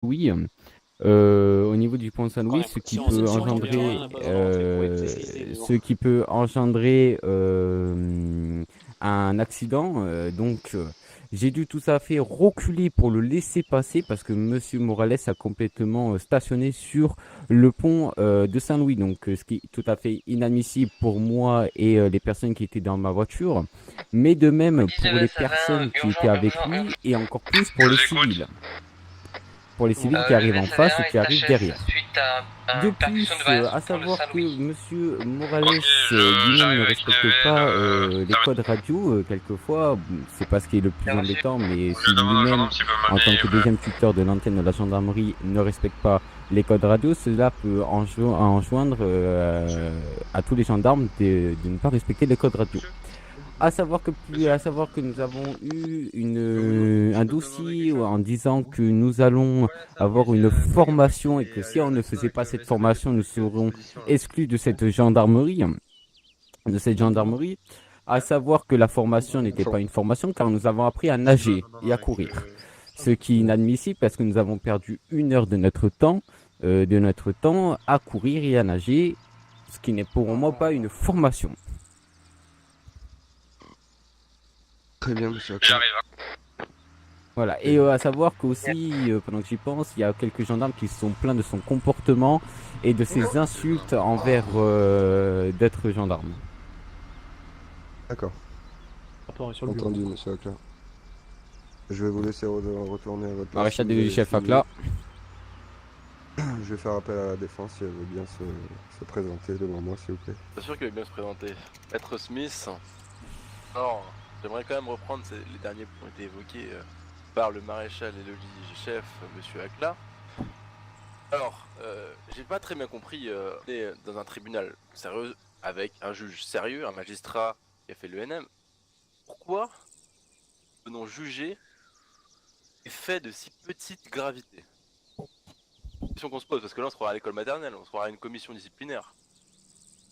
Oui, au niveau du pont Saint-Louis, ce qui peut engendrer un accident. J'ai dû tout à fait reculer pour le laisser passer parce que Monsieur Morales a complètement stationné sur le pont de Saint-Louis. Ce qui est tout à fait inadmissible pour moi et les personnes qui étaient dans ma voiture, mais de même pour les personnes qui étaient avec lui et encore plus pour les civils. Pour les civils qui Le arrivent en face ou VCV1 qui est arrivent HS derrière. suite à De une percussion de plus, grenade à sur le pont de savoir que Saint-Louis. Monsieur Morales Ok, lui-même ne j'arrive avec respecte pas les termine. codes radio. Quelquefois, c'est pas ce qui est le plus Bien reçu. embêtant, mais Je si demande au lui-même, gendarme s'il peut en tant m'amener. que deuxième tuteur de l'antenne de la gendarmerie, ne respecte pas les codes radio, cela peut enjoindre à tous les gendarmes de ne pas respecter les codes radio. Monsieur, À savoir que nous avons eu un dossier en disant que nous allons avoir une formation et que si on ne faisait pas cette formation, nous serons exclus de cette gendarmerie. À savoir que la formation n'était pas une formation car nous avons appris à nager et à courir. Ce qui est inadmissible parce que nous avons perdu 1 heure de notre temps à courir et à nager, ce qui n'est pour moi pas une formation. Très bien, monsieur Accra. j'arrive. Voilà, et à savoir qu'aussi, pendant que j'y pense, il y a quelques gendarmes qui se sont plaints de son comportement et de ses insultes envers d'autres gendarmes. D'accord, Rapport est sur le bureau. entendu, monsieur Accra. Je vais vous laisser retourner à votre place si Maréchal vous de avez chef fini. Akla. Je vais faire appel à la défense si elle veut bien se présenter devant moi, s'il vous plaît. C'est sûr qu'il va bien se présenter. Maître Smith. Alors, j'aimerais quand même reprendre les derniers points qui ont été évoqués par le maréchal et le chef, monsieur Akla. Alors, j'ai pas très bien compris, on est dans un tribunal sérieux, avec un juge sérieux, un magistrat qui a fait l'ENM. Pourquoi venons juger des faits de si petite gravité? Question qu'on se pose, parce que là on se croirait à l'école maternelle, on se croirait à une commission disciplinaire.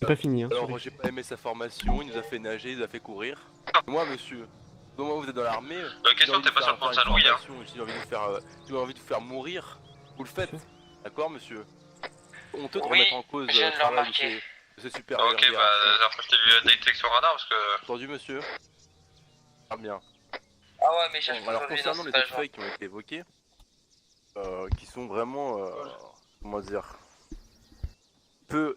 C'est pas fini, hein. Alors j'ai pas aimé sa formation, il nous a fait nager, il nous a fait courir. Moi monsieur, au moment où vous êtes dans l'armée, Question, t'es pas sur le pont de Saint-Louis, hein. si j'ai envie de vous faire, si j'ai envie de vous faire mourir, vous le faites. D'accord monsieur? Honteux de Oui, remettre en cause je viens le de le travail remarquer. de ses supérieurs. Ok, bah, après je t'ai vu détecter sur radar parce que. Entendu monsieur? Ah bien. Ah ouais, mais chef, Bon, alors faut vivre concernant dans les cette autres page. faits qui ont été évoqués, qui sont vraiment, comment dire,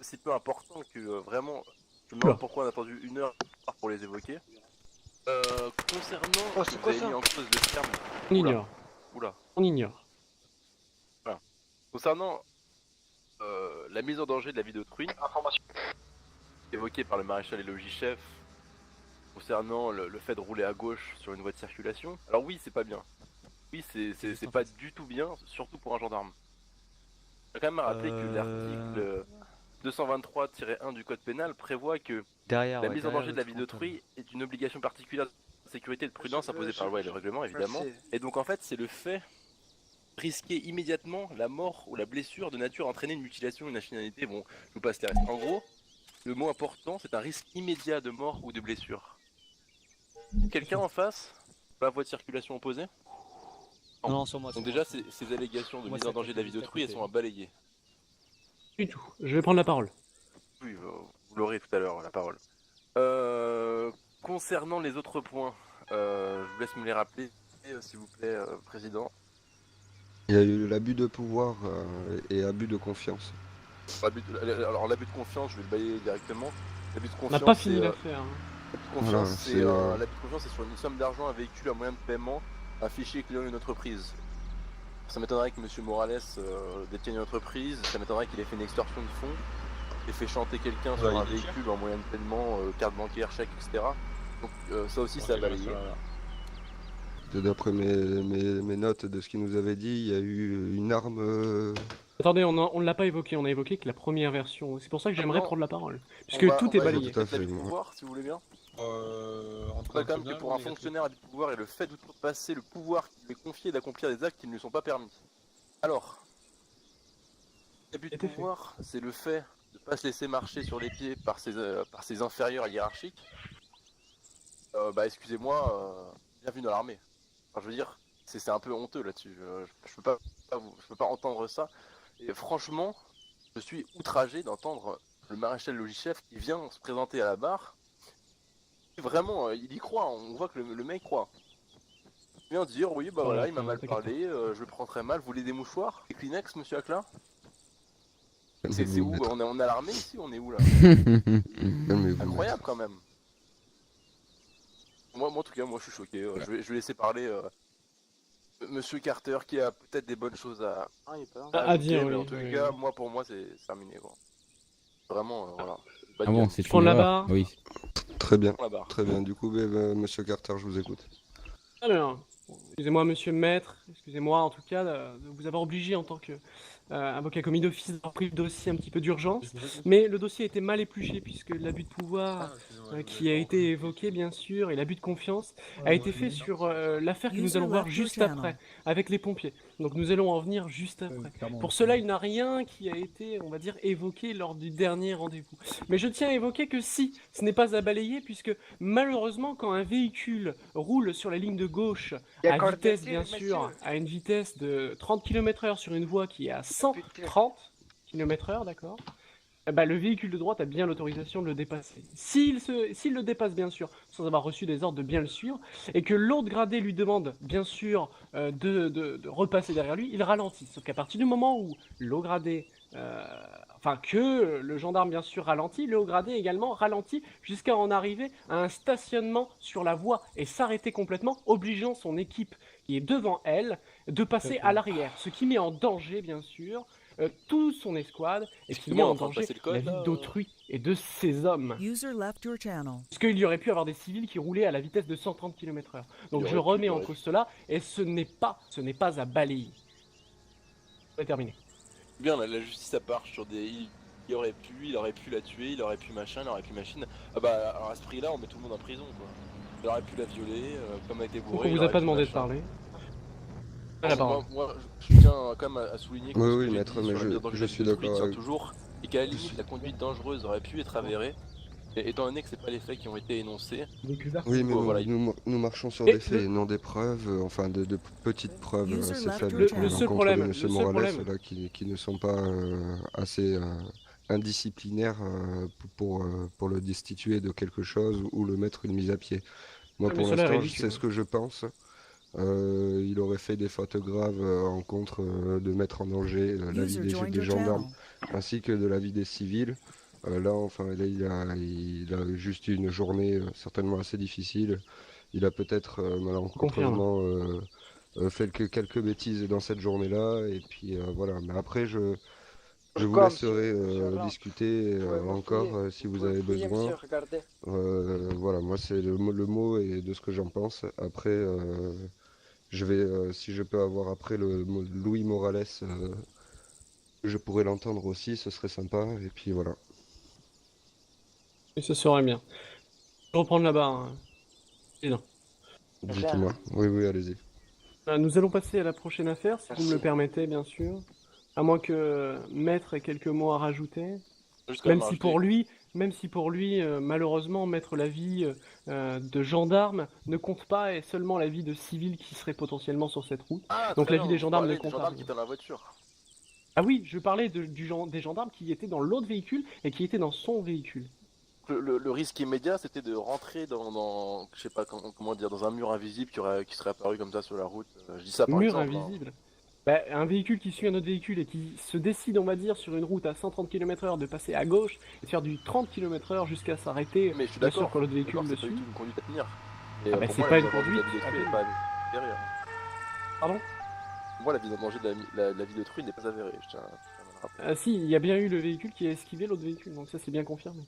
si peu importants que vraiment, je me demande Oula. pourquoi on a attendu 1 heure pour les évoquer. Concernant, Oh, c'est vous quoi avez ça? mis en cause le terme. On Oula, ignore. oula. On ignore. Concernant la mise en danger de la vie d'autrui, Information. évoquée par le maréchal et le logis-chef, concernant le fait de rouler à gauche sur une voie de circulation. Alors oui, c'est pas bien. Oui, c'est pas du tout bien, surtout pour un gendarme. Je quand même à rappeler que l'article 223-1 du code pénal prévoit que la mise en danger de la vie d'autrui est une obligation particulière de sécurité et de prudence imposée par la loi et le règlement, évidemment. Merci. Et donc en fait, c'est le fait de risquer immédiatement la mort ou la blessure de nature à entraîner une mutilation, une infinalité. Bon, je vous passe les restes. En gros, le mot important, c'est un risque immédiat de mort ou de blessure. Quelqu'un en face, sur la voie de circulation opposée? Non, sur moi. Donc déjà, ces allégations de Moi, mise c'est en danger de la vie juste à d'autrui, elles côté. sont à balayer. Du tout. Je vais prendre la parole. Oui, vous l'aurez tout à l'heure, la parole. Concernant les autres points, je vous laisse me les rappeler, s'il vous plaît, Président. Il y a eu l'abus de pouvoir et abus de confiance. Alors l'abus de confiance, je vais le balayer directement. L'abus de On n'a confiance, pas fini c'est, l'affaire. Hein. l'abus de confiance, Voilà, c'est, c'est, l'abus de confiance, c'est sur une somme d'argent, un véhicule, un moyen de paiement, un fichier client d'une entreprise. Ça m'étonnerait que M. Morales détienne une entreprise, ça m'étonnerait qu'il ait fait une extorsion de fonds, qu'il ait fait chanter quelqu'un sur un véhicule, un moyen de paiement, carte bancaire, chèque, etc. Donc ça aussi, ça a balayé. D'après mes notes de ce qu'il nous avait dit, il y a eu une arme. Attendez, on ne l'a pas évoqué. On a évoqué que la première version. C'est pour ça que j'aimerais Non. prendre la parole. On Puisque va- tout on est va balayé. évoquer Tout à fait, l'abus de moi. pouvoir, si vous voulez bien. En On rappelle quand même que pour un fonctionnaire, l'abus de pouvoir est le fait d'outrepasser le pouvoir qui lui est confié et d'accomplir des actes qui ne lui sont pas permis. Alors, l'abus de Était fait. pouvoir, c'est le fait de ne pas se laisser marcher sur les pieds par ses inférieurs hiérarchiques. Bah excusez-moi, bienvenue dans l'armée. Enfin, je veux dire, c'est un peu honteux là-dessus. Je peux pas je peux pas entendre ça. Et franchement, je suis outragé d'entendre le maréchal logis-chef qui vient se présenter à la barre. Vraiment, il y croit, on voit que le mec croit. Il vient dire, oui, bah voilà, il m'a mal parlé, je le prends très mal, vous voulez des mouchoirs? Des Kleenex, monsieur Akla? C'est où? On est à l'armée ici, on est où là? Incroyable quand même. Moi, en tout cas, moi je suis choqué. Je vais laisser parler Monsieur Carter qui a peut-être des bonnes choses à dire. Mais Oui, en tout cas, pour moi, c'est terminé. Quoi. Vraiment, voilà. Ah bon, c'est prendre une la erreur. barre. Oui. Très bien, La barre. très bien. Du coup, monsieur Carter, je vous écoute. Alors, excusez-moi, monsieur le maître, excusez-moi en tout cas de vous avoir obligé en tant que avocat commis d'office d'avoir pris le dossier un petit peu d'urgence, mais le dossier a été mal épluché puisque l'abus de pouvoir qui a été évoqué bien sûr et l'abus de confiance a été fait sur l'affaire que nous allons voir juste après avec les pompiers. Donc nous allons en venir juste après. Pour cela, il n'a rien qui a été, on va dire, évoqué lors du dernier rendez-vous. Mais je tiens à évoquer que si, ce n'est pas à balayer puisque malheureusement quand un véhicule roule sur la ligne de gauche à vitesse bien sûr, à une vitesse de 30 km/h sur une voie qui est à 130 km/h, d'accord, bah, le véhicule de droite a bien l'autorisation de le dépasser. S'il le dépasse bien sûr, sans avoir reçu des ordres de bien le suivre, et que l'autre gradé lui demande bien sûr de repasser derrière lui, il ralentit. Sauf qu'à partir du moment où l'eau gradé que le gendarme bien sûr ralentit, le haut gradé également ralentit jusqu'à en arriver à un stationnement sur la voie et s'arrêter complètement, obligeant son équipe qui est devant elle de passer à l'arrière, ce qui met en danger bien sûr toute son escouade et qui met en danger la vie d'autrui et de ses hommes. Parce qu'il y aurait pu avoir des civils qui roulaient à la vitesse de 130 km/h. Donc je remets en cause cela et ce n'est pas à balayer. C'est terminé. Bien, la justice marche sur des... il aurait pu la tuer, il aurait pu machin, il aurait pu machine. Ah bah alors à ce prix-là, on met tout le monde en prison quoi. Il aurait pu la violer, comme elle était bourrée. Pourquoi on vous a pas demandé de parler? Moi, je tiens quand même à souligner que oui, maître, mais je suis d'accord. Toujours, et qu'à la limite, la conduite dangereuse aurait pu être avérée, et étant donné que c'est pas les faits qui ont été énoncés. Oui, mais voilà, nous marchons sur des faits et non des preuves, enfin de petites preuves assez faibles le seul problème, de M. Morales là, qui ne sont pas assez indisciplinaires pour le destituer de quelque chose ou le mettre une mise à pied. Moi, pour l'instant, c'est ce que je pense. Il aurait fait des fautes graves en contre de mettre en danger la vie des gendarmes ainsi que de la vie des civils. Là, il a juste eu une journée certainement assez difficile. Il a peut-être malencontreusement fait quelques bêtises dans cette journée-là. Et puis voilà. Mais après, je vous laisserai discuter encore si vous avez besoin. Voilà, moi c'est le mot et de ce que j'en pense. Après, je vais, si je peux avoir après le mot de Louis Morales, je pourrais l'entendre aussi, ce serait sympa. Et puis voilà. Et ce serait bien. Je vais reprendre la barre. Dites-moi. Oui, allez-y. Nous allons passer à la prochaine affaire, si vous me le permettez, bien sûr. À moins que Maître ait quelques mots à rajouter. Même si pour lui, malheureusement, mettre la vie de gendarme ne compte pas et seulement la vie de civils qui seraient potentiellement sur cette route. Donc la vie des gendarmes ne compte pas. Qui étaient dans la voiture. Ah oui, je parlais des gendarmes qui étaient dans l'autre véhicule et qui étaient dans son véhicule. Le risque immédiat, c'était de rentrer dans je sais pas comment dire, dans un mur invisible qui serait apparu comme ça sur la route. Je dis ça par exemple. Mur invisible. Bah, un véhicule qui suit un autre véhicule et qui se décide, on va dire, sur une route à 130 km/h de passer à gauche et de faire du 30 km/h jusqu'à s'arrêter. Mais je suis d'accord quand l'autre véhicule le suit. C'est pas une conduite à tenir. Ah bah c'est pas une conduite. Pardon ? Moi, la vie en danger de la vie d'autrui n'est pas avérée. Je tiens à le rappeler. Ah si, il y a bien eu le véhicule qui a esquivé l'autre véhicule, donc ça c'est bien confirmé.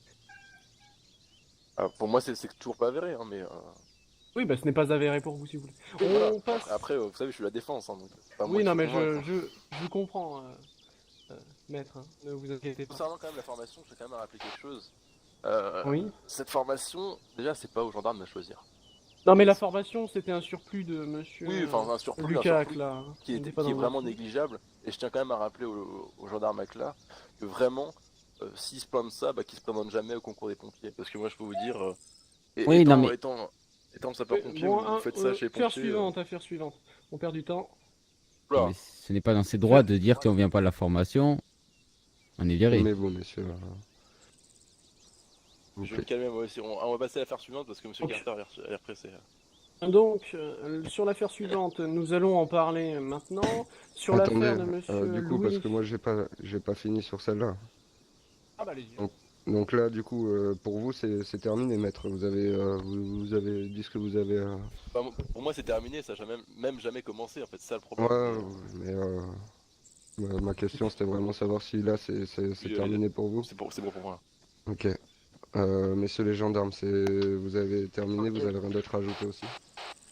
Pour moi, c'est toujours pas avéré, hein, mais... Oui, bah ce n'est pas avéré pour vous si vous voulez. Voilà. Passe... Après, vous savez, je suis la défense. Hein, donc oui, non, mais je comprends, maître, hein, ne vous inquiétez pas. Concernant quand même la formation, je vais quand même rappeler quelque chose. Oui. Cette formation, déjà, c'est pas aux gendarmes de choisir. Non, mais la formation, c'était un surplus de monsieur un surplus, Lucas Akla, qui est vraiment négligeable. Et je tiens quand même à rappeler aux gendarmes Akla que vraiment, s'ils se plaignent de ça, qu'ils se plaignent jamais au concours des pompiers. Parce que moi, je peux vous dire... Étant sapeur-pompier, vous faites ça chez les pompiers. Affaire suivante. On perd du temps. Oula. Mais ce n'est pas dans ses droits de dire qu'on vient pas à la formation, on est viré. Mais vous, messieurs. Vous Je vais me plaît. calmer moi aussi. On va passer à l'affaire suivante parce que monsieur Ok. Carter a l'air pressé. Donc, sur l'affaire suivante, nous allons en parler maintenant. Sur l'affaire de monsieur du coup, Louis... parce que moi, j'ai pas fini sur celle-là. Ah bah allez-y. Donc là, du coup, pour vous, c'est terminé, maître. Vous avez dit ce que vous avez. Enfin, pour moi c'est terminé, ça n'a même jamais commencé en fait, c'est ça le Ouais, problème. mais ma question, c'était vraiment savoir si là, c'est Oui, terminé pour vous. C'est bon pour moi. Ok. Messieurs les gendarmes, vous avez terminé, vous avez rien d'autre à ajouter aussi?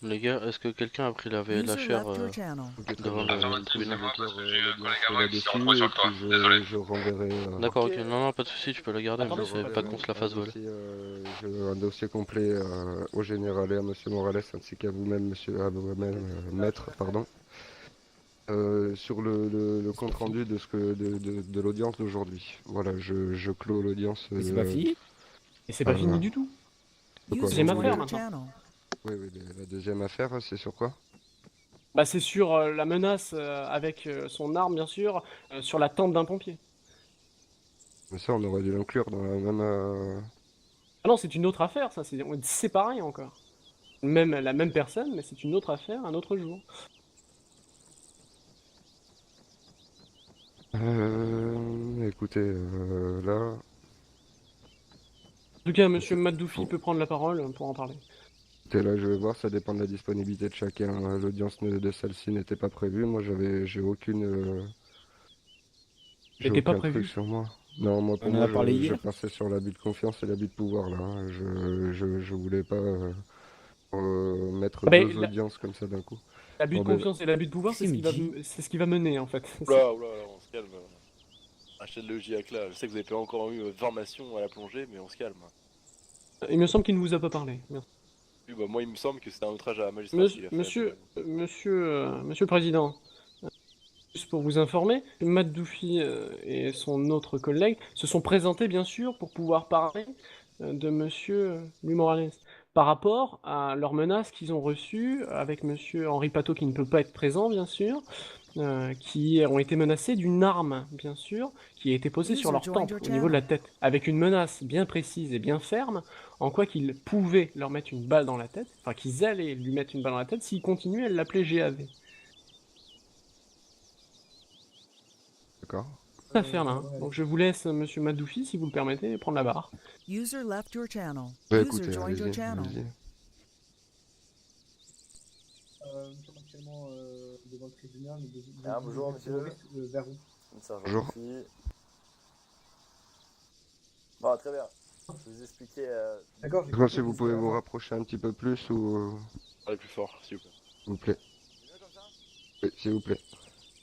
Les gars, est-ce que quelqu'un a pris la User chair left your channel. Ok, très devant bien. le Affirmatif, tribunal? c'est moi, parce que j'ai un collègue à l'audience moi qui s'est là-dessus, retrouvé sur le et toit. puis Désolé. je renverrai. D'accord, ok, non, pas de soucis, tu peux la garder, Attendez, mais c'est pas qu'on se la fasse voler. Un dossier complet au général et à monsieur Morales ainsi qu'à vous-même, maître, pardon. Sur le compte rendu de l'audience d'aujourd'hui. Voilà, je clôt l'audience. Mais c'est pas fini? Et c'est pas fini du tout. De quoi, User vous joined voulez your maintenant. channel. Oui, la deuxième affaire, c'est sur quoi? Bah c'est sur la menace avec son arme, bien sûr, sur la tente d'un pompier. Mais ça, on aurait dû l'inclure dans la même. Ah non, c'est une autre affaire, ça, c'est séparé encore. La même personne, mais c'est une autre affaire, un autre jour. Écoutez, là. En tout cas, monsieur Madoufi peut prendre la parole pour en parler. Écoutez, là, je vais voir, ça dépend de la disponibilité de chacun. L'audience de celle-ci n'était pas prévue. Moi, j'ai aucune. N'était pas aucun prévu. truc sur moi. Non, moi, pour On en moi, a parlé je hier. pensais sur l'abus de confiance et l'abus de pouvoir, là. Hein. Je voulais pas mettre Mais deux audiences comme ça d'un coup. L'abus de Bon, ben, confiance et l'abus de pouvoir, c'est ce qui va mener, en fait. Oula, on se calme. Achète le GIAC là, je sais que vous avez pas encore eu votre formation à la plongée, mais on se calme. Il me semble qu'il ne vous a pas parlé. Merci. Oui, bah, moi il me semble que c'était un outrage à la magistrature. Monsieur le Président, juste pour vous informer, Madoufi et son autre collègue se sont présentés, bien sûr, pour pouvoir parler de monsieur Louis Morales par rapport à leurs menaces qu'ils ont reçues avec monsieur Henri Pateau qui ne peut pas être présent, bien sûr, qui ont été menacés d'une arme, bien sûr, qui a été posée sur leur temple, au niveau de la tête, avec une menace bien précise et bien ferme, en quoi qu'ils pouvaient leur mettre une balle dans la tête, enfin qu'ils allaient lui mettre une balle dans la tête s'ils continuaient à l'appeler GAV. D'accord. Cette affaire-là, hein. Donc je vous laisse, monsieur Madoufi, si vous le permettez, prendre la barre. User left your channel. Bah, User écoutez, joined your allez-y, channel. allez-y. Nous sommes actuellement devant le tribunal. Bonjour monsieur. Vers où? Bonjour. Bon, très bien. Je vais vous expliquer. D'accord. Je sais pas si vous pouvez vous rapprocher un petit peu plus ou. Parlez plus fort, s'il vous plaît. S'il vous plaît. Oui, s'il vous plaît.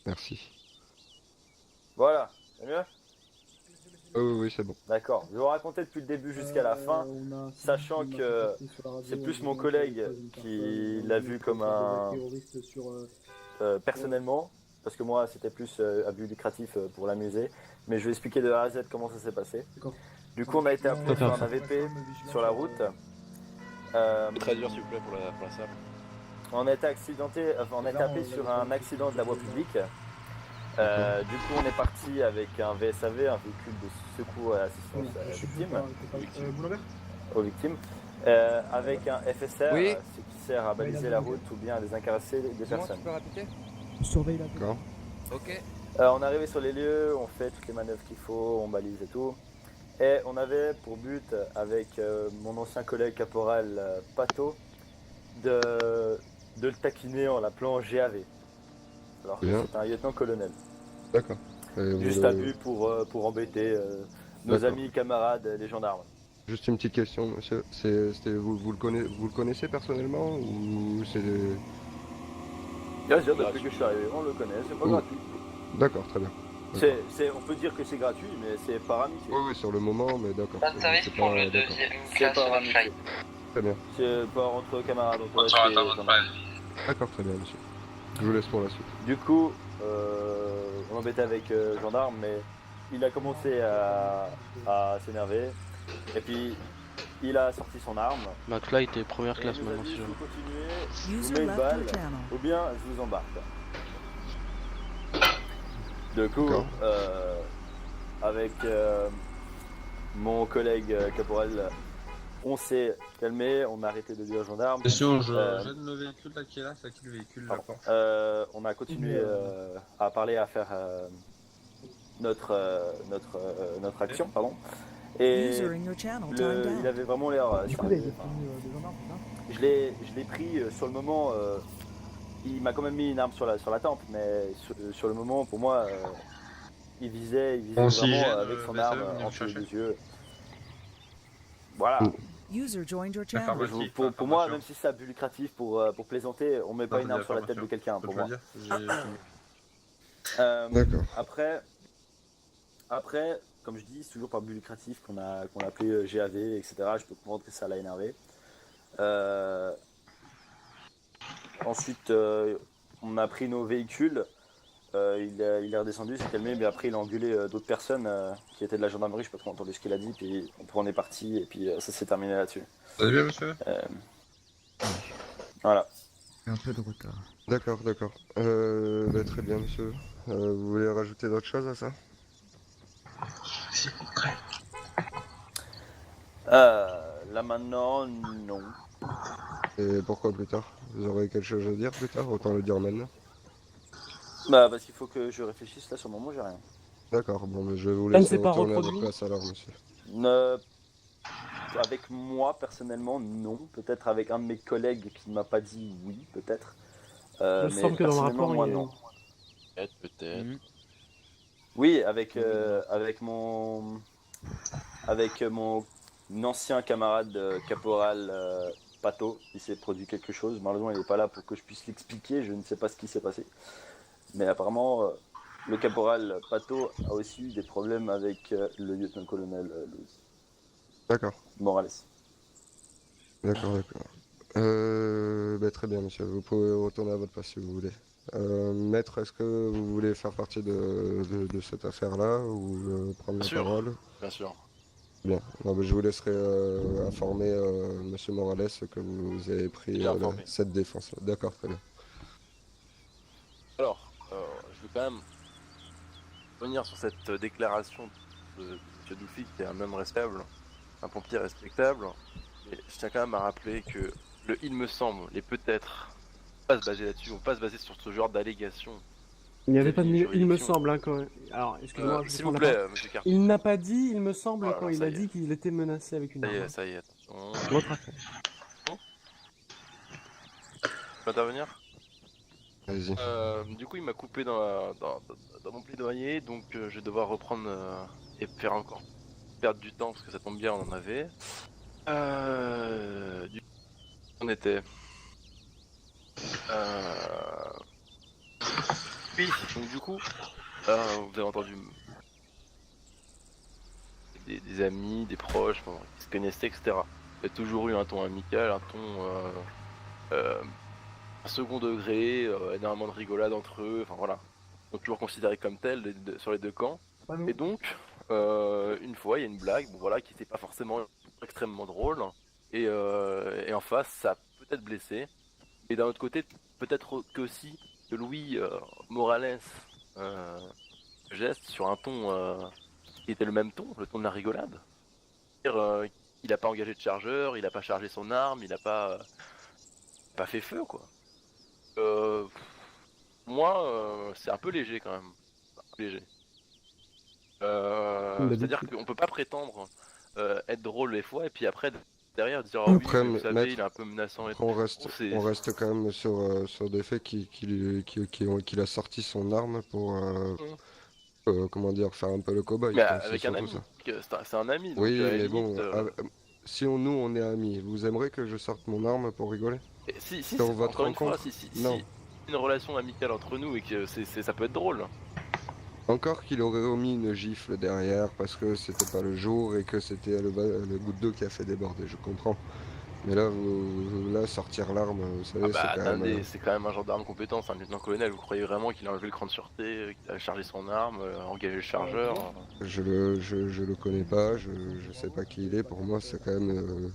Merci. Voilà, c'est mieux? Oui, c'est bon. D'accord. Je vais vous raconter depuis le début jusqu'à la fin, sachant que c'est plus mon collègue qui l'a vu comme un. Personnellement, parce que moi c'était plus abus lucratif pour l'amuser, mais je vais expliquer de A à Z comment ça s'est passé. Du coup, on a été appelé sur un AVP sur la route. Traduire s'il vous plaît pour la salle. On a été on a été appelé sur un accident de la voie publique. Du coup, on est parti avec un VSAV, un véhicule de secours et assistance aux victimes, avec un FSR, ce qui sert à baliser la route ou bien à désincarcérer des personnes. Surveille la D'accord. Ok. On est arrivé sur les lieux, on fait toutes les manœuvres qu'il faut, on balise et tout. Et on avait pour but, avec mon ancien collègue caporal Pato, de le taquiner en l'appelant GAV. Alors que Bien. c'est un lieutenant-colonel. D'accord. Juste à but pour embêter nos D'accord. amis, camarades, les gendarmes. Juste une petite question, monsieur. Vous le connaissez personnellement ou c'est. Bien sûr, depuis que je suis arrivé, on le connaît, c'est pas gratuit. D'accord, très bien. On peut dire que c'est gratuit, mais c'est par amitié. Oui, sur le moment, mais d'accord. Pas de service c'est pour pas- le d'accord. deuxième C'est classe par Wi-Fi. amitié. Très bien. C'est pas entre camarades, entre Bonsoir à les votre gendarmes. D'accord, très bien, monsieur. Je vous laisse pour la suite. Du coup, on embêtait avec gendarme, mais il a commencé à s'énerver. Et puis, il a sorti son arme. McFly était première Et classe il nous a maintenant, dit, si si je vous continuez, je vous User mets une left balle, your channel. ou bien je vous embarque. Du coup, D'accord. avec mon collègue caporal, on s'est calmé, on a arrêté de dire gendarme. Question, je jette le véhicule là qui est là, c'est à qui le véhicule là quoi. On a continué à parler, à faire notre action, pardon. Et User in your channel timed il out. avait vraiment l'air. Du coup, vous avez prévenu des gendarmes, c'est ça? Je l'ai pris sur le moment. Il m'a quand même mis une arme sur la tempe, mais sur le moment, pour moi, il visait Bon, si vraiment gêne, avec son bah, ça arme va venir me entre les chercher. deux yeux. Voilà. User joined your D'accord, channel. merci. Pour moi, même si c'est un but lucratif pour plaisanter, on met pas une arme sur la tête de quelqu'un, pour moi. D'accord. Après, comme je dis, c'est toujours par but lucratif qu'on a appelé GAV, etc. Je peux comprendre que ça l'a énervé. Ensuite, on a pris nos véhicules. Il est redescendu, s'est calmé, mais après il a engueulé d'autres personnes qui étaient de la gendarmerie. Je n'ai pas trop entendu ce qu'il a dit, puis on est parti, et puis ça s'est terminé là-dessus. Ça va bien, monsieur? Voilà. Un peu de retard. D'accord. Bah, très bien, monsieur. Vous voulez rajouter d'autres choses à ça? C'est concret. Là maintenant, non. Et pourquoi plus tard? Vous aurez quelque chose à dire plus tard? Autant le dire maintenant. Bah, parce qu'il faut que je réfléchisse, là sur le moment, j'ai rien. D'accord, bon, mais je vais vous Ça ne laisser s'est pas retourner à votre reproduit? place alors, monsieur. Avec moi, personnellement, non. Peut-être avec un de mes collègues qui ne m'a pas dit oui, peut-être. Il me Mais semble que dans le personnellement, rapport, moi, il y a... non. Peut-être. Oui, avec mon ancien camarade caporal Pato, il s'est produit quelque chose. Malheureusement, il n'est pas là pour que je puisse l'expliquer. Je ne sais pas ce qui s'est passé. Mais apparemment, le caporal Pato a aussi eu des problèmes avec le lieutenant-colonel Luis D'accord. Morales. D'accord. Bah, très bien, monsieur. Vous pouvez retourner à votre place si vous voulez. Maître, est-ce que vous voulez faire partie de cette affaire-là ou prendre la parole? Bien sûr. Bien. Non, bah, je vous laisserai informer monsieur Morales que vous avez pris cette défense-là. D'accord, très bien. Alors, je veux quand même revenir sur cette déclaration de M. Doufi, qui est un homme respectable, un pompier respectable. Et je tiens quand même à rappeler que le il me semble, et peut-être, on va pas se baser là-dessus, on va pas se baser sur ce genre d'allégations. Il n'y avait pas de vis-à-vis il me juridiction. semble, hein, quand... Alors, excusez-moi, je S'il prends vous la plaît, parole. monsieur Carpentier. Il n'a pas dit, il me semble, Voilà, quand il ça a y est. dit qu'il était menacé avec une arme. Ça y est, attention. Votre affaire. Je peux intervenir? Allez-y. Du coup, il m'a coupé dans mon plaidoyer, donc je vais devoir reprendre et faire encore perdre du temps, parce que ça tombe bien, on en avait. On était. Oui, donc du coup, vous avez entendu des amis, des proches, bon, qui se connaissaient, etc. Il y a toujours eu un ton amical, un ton un second degré, énormément de rigolade entre eux, enfin voilà. Donc toujours considéré comme tel sur les deux camps. Et donc, une fois, il y a une blague, bon voilà, qui n'était pas forcément extrêmement drôle. Et en face, ça a peut-être blessé. Et d'un autre côté, peut-être qu'aussi que Louis Morales geste sur un ton qui était le même ton, le ton de la rigolade. C'est-à-dire, il n'a pas engagé de chargeur, il n'a pas chargé son arme, il n'a pas fait feu, quoi. Moi, c'est un peu léger quand même. Un peu léger. C'est-à-dire qu'on peut pas prétendre être drôle des fois et puis après derrière dire oh oui, Après, mais vous savez, maître, il est un peu menaçant et tout. on reste quand même sur des faits qu'il a sorti son arme pour comment dire, faire un peu le cow-boy. Mais quoi, avec c'est un surtout ami, ça. c'est un ami. Donc Oui, à la mais limite, bon, si nous on est amis, vous aimeriez que je sorte mon arme pour rigoler? si, Sur votre encore une fois, rencontre? si Non. une relation amicale entre nous et que ça peut être drôle. Encore qu'il aurait remis une gifle derrière parce que c'était pas le jour et que c'était le goutte d'eau qui a fait déborder, je comprends. Mais là, là sortir l'arme, vous savez, Ah bah c'est quand même... attendez, c'est quand même un gendarme compétent, c'est un lieutenant-colonel. Vous croyez vraiment qu'il a enlevé le cran de sûreté, qu'il a chargé son arme, engagé le chargeur? Je le connais pas, je sais pas qui il est, pour moi c'est quand même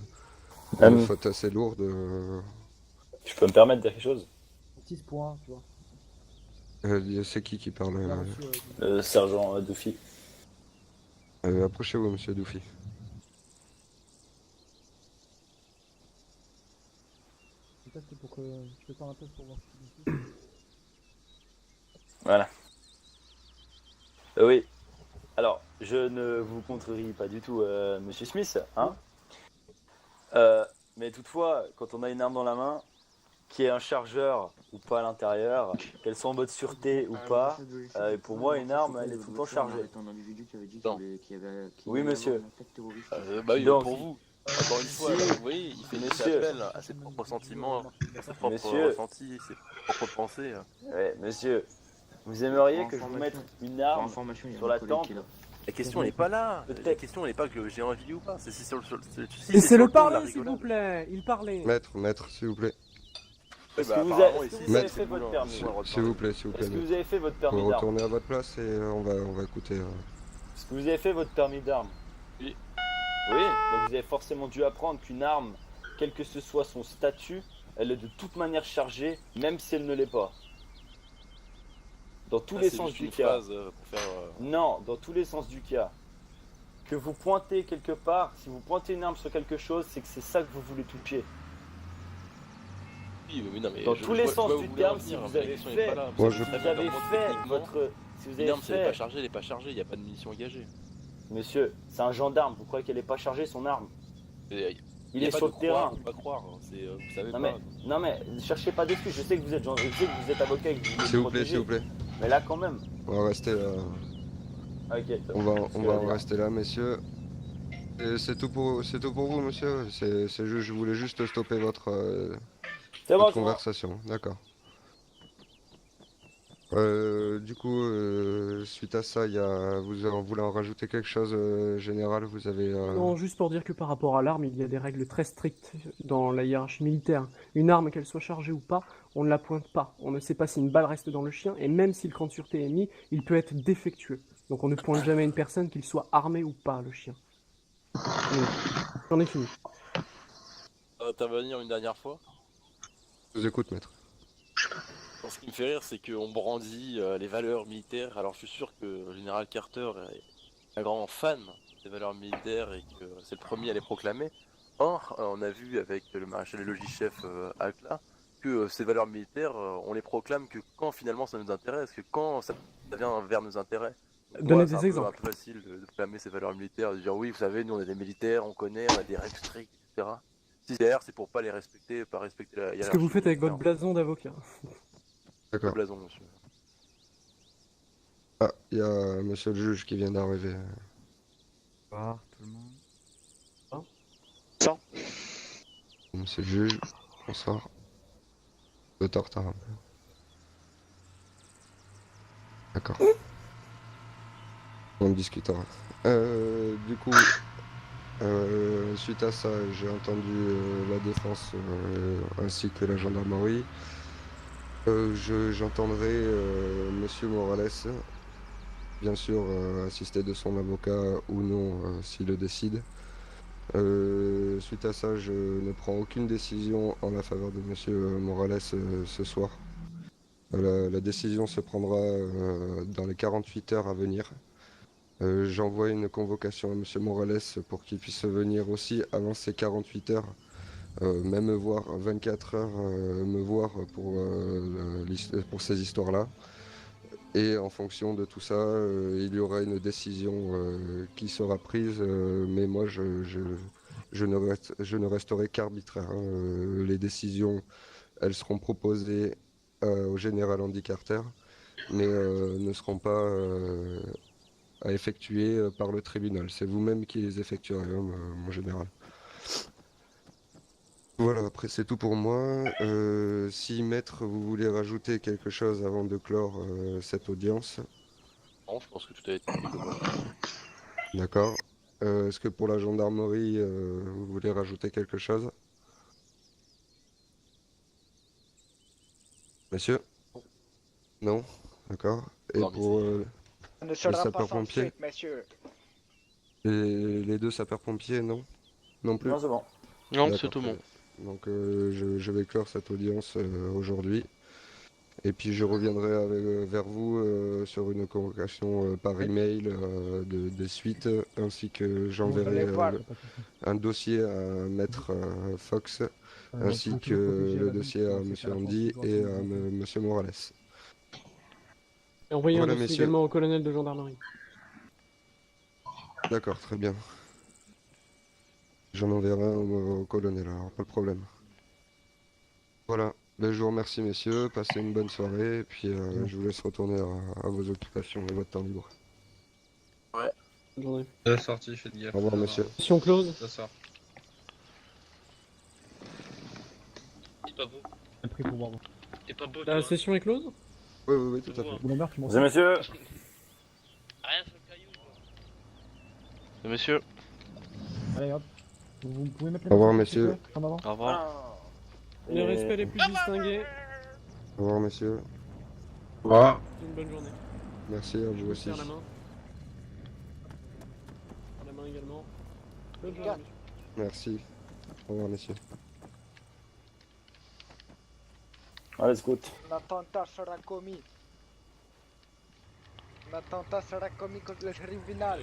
une faute assez lourde. Je peux me permettre de dire quelque chose? 6 points, tu vois. C'est qui parle Sergent Duffy. Approchez-vous, monsieur Duffy. Peut-être pour que je peux faire un test pour voir si Voilà. Oui. Alors, je ne vous contrerie pas du tout, monsieur Smith, hein. Mais toutefois, quand on a une arme dans la main, qu'il y ait un chargeur ou pas à l'intérieur, qu'elle soit en mode sûreté ou pas, pour moi, une arme, elle est tout le temps chargée. Oui, monsieur. Bah oui, Donc, pour vous. Encore une fois, si- vous voyez, il fait Monsieur. appel à ses propres sentiments, à ses propres Monsieur. ressentis, ses propres pensées. Ouais, monsieur, vous aimeriez que je vous mette une arme sur la tempe? La question elle est pas là. La Peut-être. question elle est pas que j'ai envie ou pas. C'est si sur le Laissez-le ton de la parler, s'il vous rigolade. plaît. Il parlait. Maître, s'il vous plaît. Est-ce bah, que vous apparemment, avez, ici, est-ce que vous avez Maître, fait votre permis? S'il vous plaît, s'il vous plaît. Est-ce que vous avez fait votre Vous permis d'arme? retournez à votre place et on va écouter. Est-ce que vous avez fait votre permis d'arme? Oui. Oui, donc vous avez forcément dû apprendre qu'une arme, quel que ce soit son statut, elle est de toute manière chargée, même si elle ne l'est pas. Dans tous les sens du cas. Pour faire, Non, dans tous les sens du cas. Que vous pointez quelque part, si vous pointez une arme sur quelque chose, c'est que c'est ça que vous voulez toucher. Oui, mais non, mais Dans je- tous je les vois- je sens vois où du voulez terme, en si venir, vous mais la avez question est fait, pas là. Moi, si je- vous Très bien, avez donc, fait techniquement, votre, si vous Une avez arme, si elle est pas fait, chargée, elle est pas chargée, il n'y a pas de munition engagée. monsieur, c'est un gendarme. Vous croyez qu'elle est pas chargée son arme? Et, Il y a est pas sur de le terrain. croire ou pas croire, hein. C'est, vous savez Non pas. mais, non mais, ne cherchez pas d'excuses. Je sais que vous êtes, je sais que vous êtes avocat et que vous voulez S'il me vous plaît, s'il protéger. vous plaît. Mais là quand même. On va rester là. Ok. On va en rester là, messieurs. Et c'est tout pour vous, monsieur. Je voulais juste stopper votre C'est bon, votre c'est bon. conversation. D'accord. Du coup, suite à ça, vous voulez en rajouter quelque chose, général? Vous avez. Non, juste pour dire que par rapport à l'arme, il y a des règles très strictes dans la hiérarchie militaire. Une arme, qu'elle soit chargée ou pas, on ne la pointe pas. On ne sait pas si une balle reste dans le chien, et même si le cran de sûreté est mis, il peut être défectueux. Donc on ne pointe jamais une personne, qu'il soit armé ou pas, le chien. Donc, j'en ai fini. Intervenir une dernière fois. Je vous écoute, maître. Ce qui me fait rire, c'est qu'on brandit les valeurs militaires. Alors je suis sûr que le général Carter est un grand fan des valeurs militaires et que c'est le premier à les proclamer. Or, on a vu avec le maréchal et logis-chef Akla que ces valeurs militaires, on les proclame que quand finalement ça nous intéresse, que quand ça vient vers nos intérêts. Donc, Donnez c'est des un exemples. peu facile de proclamer ces valeurs militaires, de dire oui, vous savez, nous on est des militaires, on connaît, on a des règles strictes, etc. Si derrière c'est pour pas les respecter, pas respecter la hiérarchie. Ce que vous faites avec votre militaire. blason d'avocat. Le D'accord. blason, monsieur. Ah, il y a monsieur le juge qui vient d'arriver. Bonsoir tout le monde. Monsieur le juge, bonsoir. Vous êtes en retard un peu. D'accord. On discutera. Du coup, suite à ça, j'ai entendu la défense ainsi que la gendarmerie. J'entendrai Monsieur Morales, bien sûr assisté de son avocat ou non s'il le décide. Suite à ça, je ne prends aucune décision en la faveur de Monsieur Morales ce soir. La décision se prendra dans les 48 heures à venir. J'envoie une convocation à Monsieur Morales pour qu'il puisse venir aussi avant ces 48 heures, même me voir 24 heures, me voir pour ces histoires-là. Et en fonction de tout ça, il y aura une décision qui sera prise, mais moi je ne resterai qu'arbitraire, hein. Les décisions, elles seront proposées au général Andy Carter, mais ne seront pas à effectuer par le tribunal. C'est vous-même qui les effectuerez, hein, mon général. Voilà, après c'est tout pour moi. Si maître, vous voulez rajouter quelque chose avant de clore cette audience? Non, je pense que tout a été dit globalement. D'accord. Est-ce que pour la gendarmerie, vous voulez rajouter quelque chose? Monsieur? Non? D'accord. Et Non, mais pour On ne les sera pas sans sapeurs-pompiers? suite, messieurs. Les deux sapeurs-pompiers, non? Non plus? Non, c'est bon. Non, D'accord, c'est tout très bon. bien. Donc je vais clore cette audience aujourd'hui. Et puis je reviendrai vers vous sur une convocation par email des suites, ainsi que j'enverrai un dossier à Maître Fox, ainsi que le dossier à Monsieur Andy et à Monsieur Morales. Et envoyez Voilà, un dossier messieurs. également au colonel de gendarmerie. D'accord, très bien. J'en enverrai un au colonel, alors pas de problème. Voilà, ben, je vous remercie messieurs, passez une bonne soirée, et puis je vous laisse retourner à vos occupations et votre temps libre. Ouais. Bonne journée. La sortie, faites gaffe. Au revoir monsieur. Session close. Ça sort. C'est pas beau. Après, pour voir. T'es pas beau, La session est close. Oui, tout à fait. Boulambert, tu m'en Mesdames et messieurs, Rien sur le caillou, quoi. Et monsieur, Allez hop. Vous pouvez mettre les Au revoir, mains, messieurs. s'il vous plaît, en avant. au revoir. Le respect les plus distingués. Au revoir messieurs. Voilà. Une bonne journée. Merci à Je vous vous aussi. serre la main. La main également. Bonne journée, monsieur. Merci. Au revoir messieurs. allez, scout. L'attentat sera commis. L'attentat sera commis contre le tribunal.